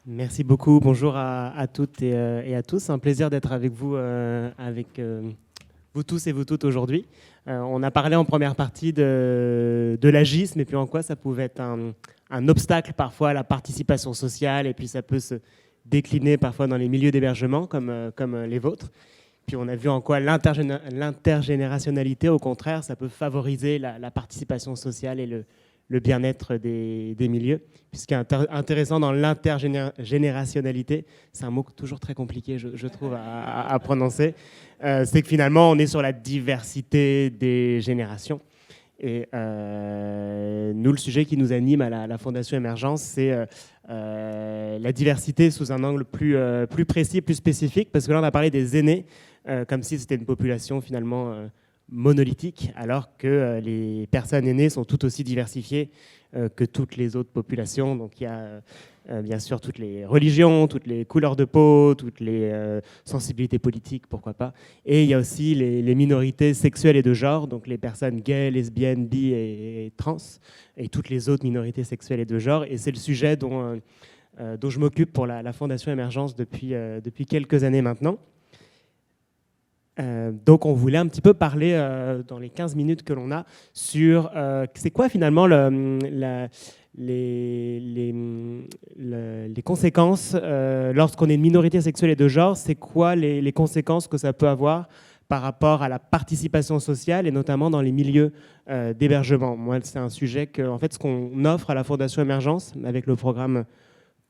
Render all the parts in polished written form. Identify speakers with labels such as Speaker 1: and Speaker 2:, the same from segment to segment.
Speaker 1: Merci beaucoup. Bonjour à toutes et à tous. C'est un plaisir d'être avec vous, vous tous et vous toutes aujourd'hui. On a parlé en première partie de l'agisme et puis en quoi ça pouvait être un obstacle parfois à la participation sociale et puis ça peut se décliner parfois dans les milieux d'hébergement comme les vôtres. Puis on a vu en quoi l'intergénérationnalité, au contraire, ça peut favoriser la participation sociale et le bien-être des milieux. Puis ce qui est intéressant dans l'intergénérationnalité, c'est un mot toujours très compliqué, je trouve, à prononcer, c'est que finalement, on est sur la diversité des générations. Et nous, le sujet qui nous anime à la Fondation Émergence, c'est la diversité sous un angle plus précis, plus spécifique, parce que là, on a parlé des aînés, comme si c'était une population finalement monolithique, alors que les personnes aînées sont tout aussi diversifiées que toutes les autres populations. Donc il y a bien sûr toutes les religions, toutes les couleurs de peau, toutes les sensibilités politiques, pourquoi pas. Et il y a aussi les minorités sexuelles et de genre, donc les personnes gays, lesbiennes, bi et trans, et toutes les autres minorités sexuelles et de genre. Et c'est le sujet dont je m'occupe pour la Fondation Émergence depuis quelques années maintenant. Donc on voulait un petit peu parler dans les 15 minutes que l'on a sur c'est quoi finalement les conséquences lorsqu'on est une minorité sexuelle et de genre, c'est quoi les conséquences que ça peut avoir par rapport à la participation sociale et notamment dans les milieux d'hébergement. Moi, c'est un sujet que, en fait, ce qu'on offre à la Fondation Émergence avec le programme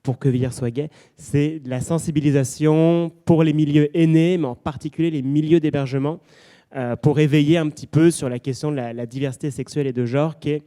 Speaker 1: Pour que vieillir soit gay, c'est de la sensibilisation pour les milieux aînés, mais en particulier les milieux d'hébergement, pour éveiller un petit peu sur la question de la diversité sexuelle et de genre, qui est,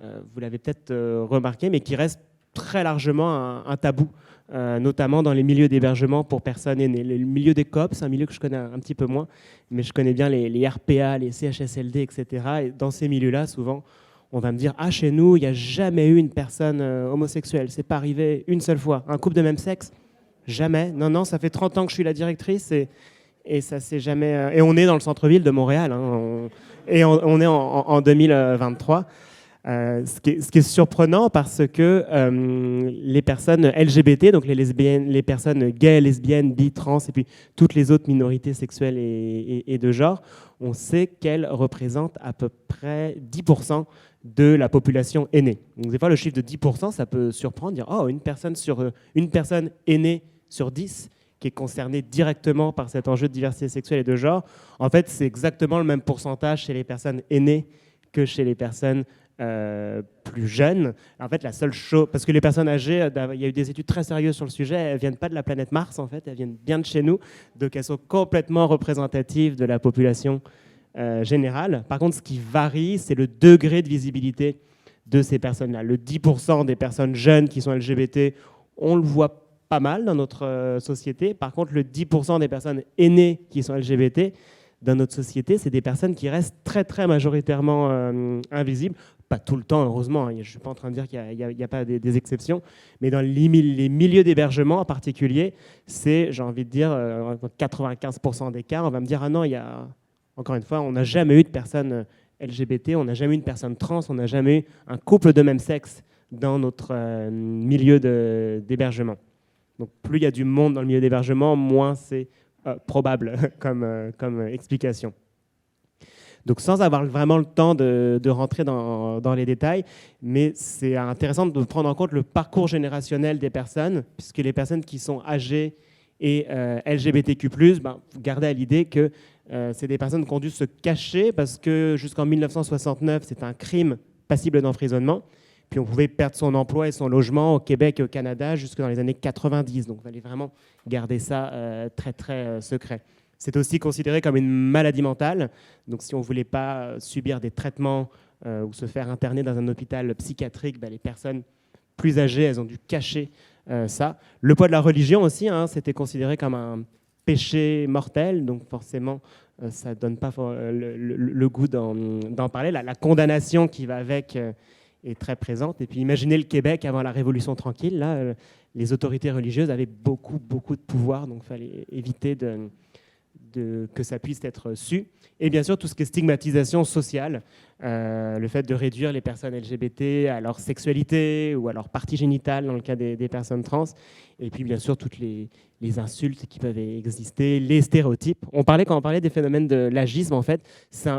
Speaker 1: vous l'avez peut-être remarqué, mais qui reste très largement un tabou, notamment dans les milieux d'hébergement pour personnes aînées. Le milieu des COP, c'est un milieu que je connais un petit peu moins, mais je connais bien les RPA, les CHSLD, etc. Et dans ces milieux-là, souvent, on va me dire « Ah, chez nous, il n'y a jamais eu une personne homosexuelle. C'est pas arrivé une seule fois. Un couple de même sexe, jamais. Non, ça fait 30 ans que je suis la directrice et ça s'est jamais... Et on est dans le centre-ville de Montréal. Hein, on est en 2023. Ce qui est surprenant parce que les personnes LGBT, donc les lesbiennes, les personnes gays, lesbiennes, bi, trans, et puis toutes les autres minorités sexuelles et de genre, on sait qu'elles représentent à peu près 10% de la population aînée. Donc des fois, le chiffre de 10%, ça peut surprendre, dire oh, une personne aînée sur 10 qui est concernée directement par cet enjeu de diversité sexuelle et de genre. En fait, c'est exactement le même pourcentage chez les personnes aînées que chez les personnes plus jeunes. En fait, la seule chose, parce que les personnes âgées, il y a eu des études très sérieuses sur le sujet, elles viennent pas de la planète Mars, en fait, elles viennent bien de chez nous, donc elles sont complètement représentatives de la population générale. Par contre, ce qui varie, c'est le degré de visibilité de ces personnes-là. Le 10% des personnes jeunes qui sont LGBT, on le voit pas mal dans notre société. Par contre, le 10% des personnes aînées qui sont LGBT, dans notre société, c'est des personnes qui restent très, très majoritairement invisibles. Pas tout le temps, heureusement. Je ne suis pas en train de dire qu'il n'y a pas des exceptions. Mais dans les milieux d'hébergement en particulier, c'est, j'ai envie de dire, 95% des cas, on va me dire, ah non, encore une fois, on n'a jamais eu de personnes LGBT, on n'a jamais eu une personne trans, on n'a jamais eu un couple de même sexe dans notre milieu d'hébergement. Donc plus il y a du monde dans le milieu d'hébergement, moins c'est probable comme explication. Donc sans avoir vraiment le temps de rentrer dans les détails, mais c'est intéressant de prendre en compte le parcours générationnel des personnes, puisque les personnes qui sont âgées et LGBTQ+, vous gardez à l'idée que c'est des personnes qui ont dû se cacher, parce que jusqu'en 1969, c'est un crime passible d'emprisonnement. Puis on pouvait perdre son emploi et son logement au Québec et au Canada jusque dans les années 90. Donc il fallait vraiment garder ça très, très secret. C'est aussi considéré comme une maladie mentale. Donc si on ne voulait pas subir des traitements ou se faire interner dans un hôpital psychiatrique, les personnes plus âgées, elles ont dû cacher ça. Le poids de la religion aussi, hein, c'était considéré comme un péché mortel. Donc forcément, ça ne donne pas le goût d'en parler. La condamnation qui va avec est très présente. Et puis imaginez le Québec avant la Révolution tranquille. Là, les autorités religieuses avaient beaucoup de pouvoir, donc il fallait éviter que ça puisse être su. Et bien sûr, tout ce qui est stigmatisation sociale, le fait de réduire les personnes LGBT à leur sexualité ou à leur partie génitale dans le cas des personnes trans. Et puis bien sûr, toutes les insultes qui peuvent exister, les stéréotypes. Quand on parlait des phénomènes de l'agisme, en fait,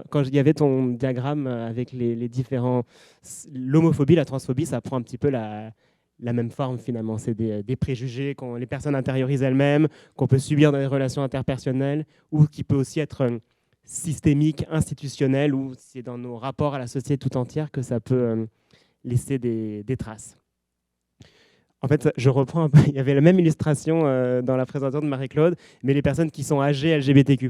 Speaker 1: quand il y avait ton diagramme avec les différents... L'homophobie, la transphobie, ça prend un petit peu la même forme finalement. C'est des préjugés que les personnes intériorisent elles-mêmes, qu'on peut subir dans les relations interpersonnelles, ou qui peut aussi être systémique, institutionnel, ou c'est dans nos rapports à la société tout entière que ça peut laisser des traces. En fait, je reprends un peu, il y avait la même illustration dans la présentation de Marie-Claude, mais les personnes qui sont âgées LGBTQ+,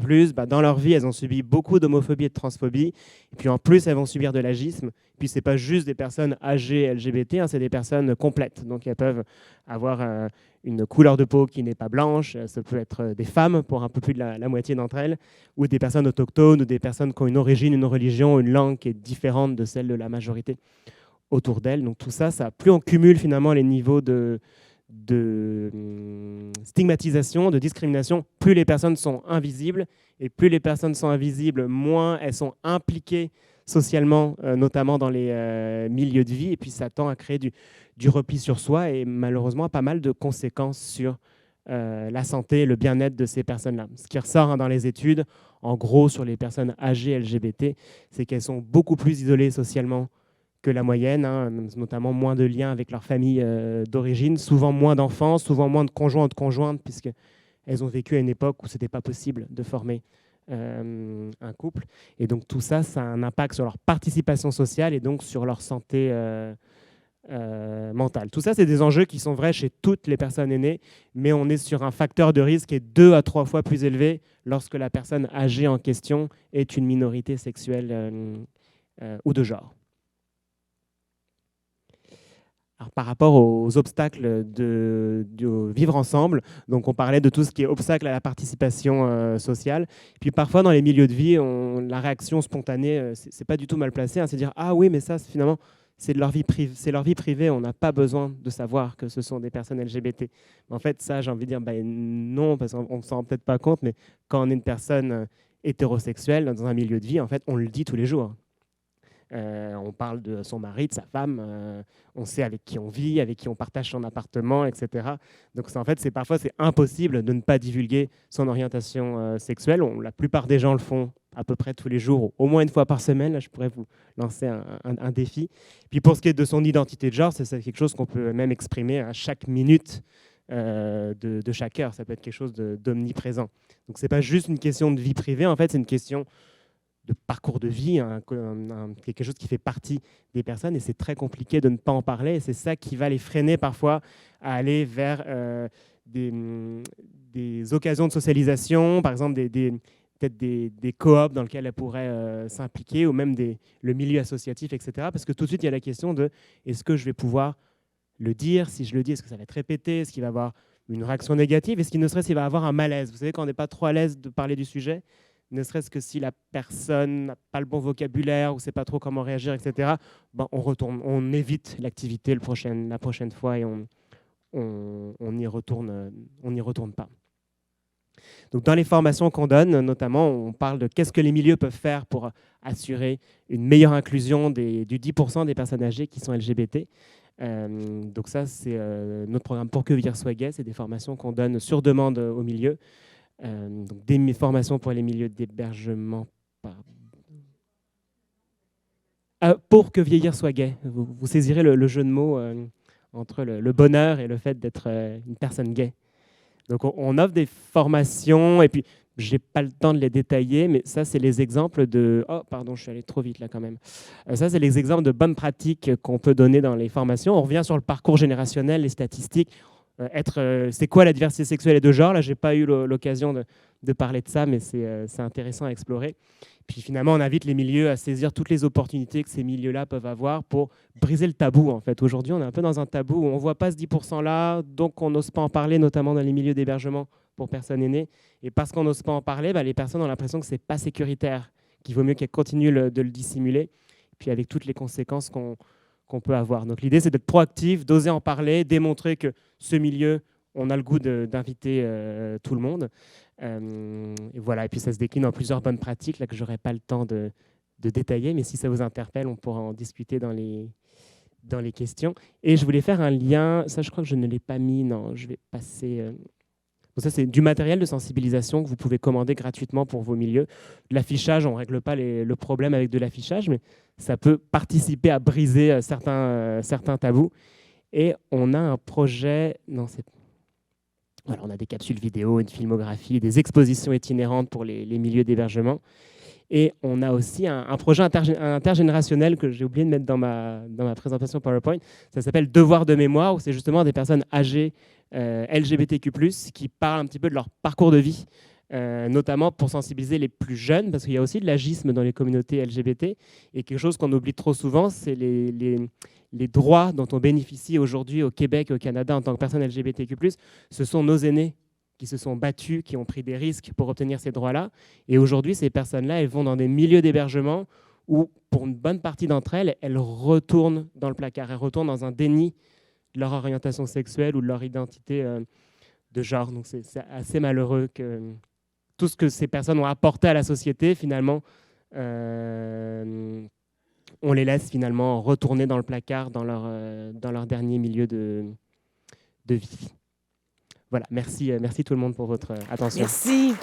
Speaker 1: dans leur vie, elles ont subi beaucoup d'homophobie et de transphobie, et puis en plus, elles vont subir de l'agisme. Puis c'est pas juste des personnes âgées LGBT, c'est des personnes complètes. Donc elles peuvent avoir une couleur de peau qui n'est pas blanche, ça peut être des femmes pour un peu plus de la moitié d'entre elles, ou des personnes autochtones, ou des personnes qui ont une origine, une religion, une langue qui est différente de celle de la majorité autour d'elle. Donc tout ça, plus on cumule finalement les niveaux de stigmatisation, de discrimination, plus les personnes sont invisibles, et plus les personnes sont invisibles, moins elles sont impliquées socialement, notamment dans les milieux de vie, et puis ça tend à créer du repli sur soi, et malheureusement pas mal de conséquences sur la santé et le bien-être de ces personnes-là. Ce qui ressort dans les études, en gros sur les personnes âgées LGBT, c'est qu'elles sont beaucoup plus isolées socialement que la moyenne, notamment moins de liens avec leur famille d'origine, souvent moins d'enfants, souvent moins de conjoints ou de conjointes, puisqu'elles ont vécu à une époque où ce n'était pas possible de former un couple. Et donc tout ça, ça a un impact sur leur participation sociale et donc sur leur santé mentale. Tout ça, c'est des enjeux qui sont vrais chez toutes les personnes aînées, mais on est sur un facteur de risque qui est 2 à 3 fois plus élevé lorsque la personne âgée en question est une minorité sexuelle ou de genre. Alors, par rapport aux obstacles de vivre ensemble, donc on parlait de tout ce qui est obstacle à la participation sociale. Puis parfois, dans les milieux de vie, la réaction spontanée, c'est pas du tout mal placé. C'est dire « Ah oui, mais ça, finalement, c'est leur vie privée. On n'a pas besoin de savoir que ce sont des personnes LGBT. » En fait, ça, j'ai envie de dire non, parce qu'on ne s'en rend peut-être pas compte, mais quand on est une personne hétérosexuelle dans un milieu de vie, en fait, on le dit tous les jours. On parle de son mari, de sa femme, on sait avec qui on vit, avec qui on partage son appartement, etc. Donc en fait, parfois c'est impossible de ne pas divulguer son orientation sexuelle. La plupart des gens le font à peu près tous les jours, au moins une fois par semaine. Là, je pourrais vous lancer un défi. Puis pour ce qui est de son identité de genre, c'est quelque chose qu'on peut même exprimer à chaque minute de chaque heure. Ça peut être quelque chose d'omniprésent. Donc c'est pas juste une question de vie privée, en fait, c'est une question de parcours de vie, quelque chose qui fait partie des personnes, et c'est très compliqué de ne pas en parler, et c'est ça qui va les freiner parfois à aller vers des occasions de socialisation, par exemple peut-être des coops dans lesquelles elles pourraient s'impliquer, ou même le milieu associatif, etc. Parce que tout de suite, il y a la question de est-ce que je vais pouvoir le dire? Si je le dis, est-ce que ça va être répété? Est-ce qu'il va y avoir une réaction négative? Est-ce qu'il ne serait-ce qu'il va y avoir un malaise? Vous savez, quand on n'est pas trop à l'aise de parler du sujet, ne serait-ce que si la personne n'a pas le bon vocabulaire ou ne sait pas trop comment réagir, etc., on évite l'activité la prochaine fois, et on n'y retourne pas. Donc, dans les formations qu'on donne, notamment, on parle de qu'est-ce que les milieux peuvent faire pour assurer une meilleure inclusion du 10% des personnes âgées qui sont LGBT. Donc ça, c'est notre programme Pour que vieillir soit gai. C'est des formations qu'on donne sur demande aux milieux. Donc des formations pour les milieux d'hébergement. Pour que vieillir soit gai. Vous saisirez le jeu de mots entre le bonheur et le fait d'être une personne gay. Donc on offre des formations, et puis je n'ai pas le temps de les détailler, mais ça, c'est les exemples de... Oh, pardon, je suis allé trop vite là quand même. Ça, c'est les exemples de bonnes pratiques qu'on peut donner dans les formations. On revient sur le parcours générationnel, les statistiques. C'est quoi la diversité sexuelle et de genre? Là, je n'ai pas eu l'occasion de parler de ça, mais c'est intéressant à explorer. Puis finalement, on invite les milieux à saisir toutes les opportunités que ces milieux-là peuvent avoir pour briser le tabou. En fait, aujourd'hui, on est un peu dans un tabou où on ne voit pas ce 10%-là, donc on n'ose pas en parler, notamment dans les milieux d'hébergement pour personnes aînées. Et parce qu'on n'ose pas en parler, les personnes ont l'impression que ce n'est pas sécuritaire, qu'il vaut mieux qu'elles continuent de le dissimuler, puis avec toutes les conséquences qu'on peut avoir. Donc l'idée, c'est d'être proactif, d'oser en parler, démontrer que ce milieu, on a le goût d'inviter tout le monde. Et voilà, et puis ça se décline en plusieurs bonnes pratiques là, que je n'aurai pas le temps de détailler, mais si ça vous interpelle, on pourra en discuter dans les questions. Et je voulais faire un lien, ça je crois que je ne l'ai pas mis, non, je vais passer... Donc ça, c'est du matériel de sensibilisation que vous pouvez commander gratuitement pour vos milieux. L'affichage, on ne règle pas le problème avec de l'affichage, mais ça peut participer à briser certains tabous. Et on a un projet... Non, c'est... Voilà, on a des capsules vidéo, une filmographie, des expositions itinérantes pour les milieux d'hébergement. Et on a aussi un projet intergénérationnel que j'ai oublié de mettre dans ma présentation PowerPoint. Ça s'appelle Devoir de mémoire, où c'est justement des personnes âgées LGBTQ+, qui parlent un petit peu de leur parcours de vie, notamment pour sensibiliser les plus jeunes, parce qu'il y a aussi de l'agisme dans les communautés LGBT. Et quelque chose qu'on oublie trop souvent, c'est les droits dont on bénéficie aujourd'hui au Québec et au Canada en tant que personne LGBTQ+. Ce sont nos aînés qui se sont battus, qui ont pris des risques pour obtenir ces droits-là. Et aujourd'hui, ces personnes-là, elles vont dans des milieux d'hébergement où, pour une bonne partie d'entre elles, elles retournent dans le placard, elles retournent dans un déni de leur orientation sexuelle ou de leur identité de genre. Donc c'est assez malheureux que tout ce que ces personnes ont apporté à la société, finalement, on les laisse finalement retourner dans le placard, dans leur dernier milieu de vie. Voilà, merci tout le monde pour votre attention.
Speaker 2: Merci.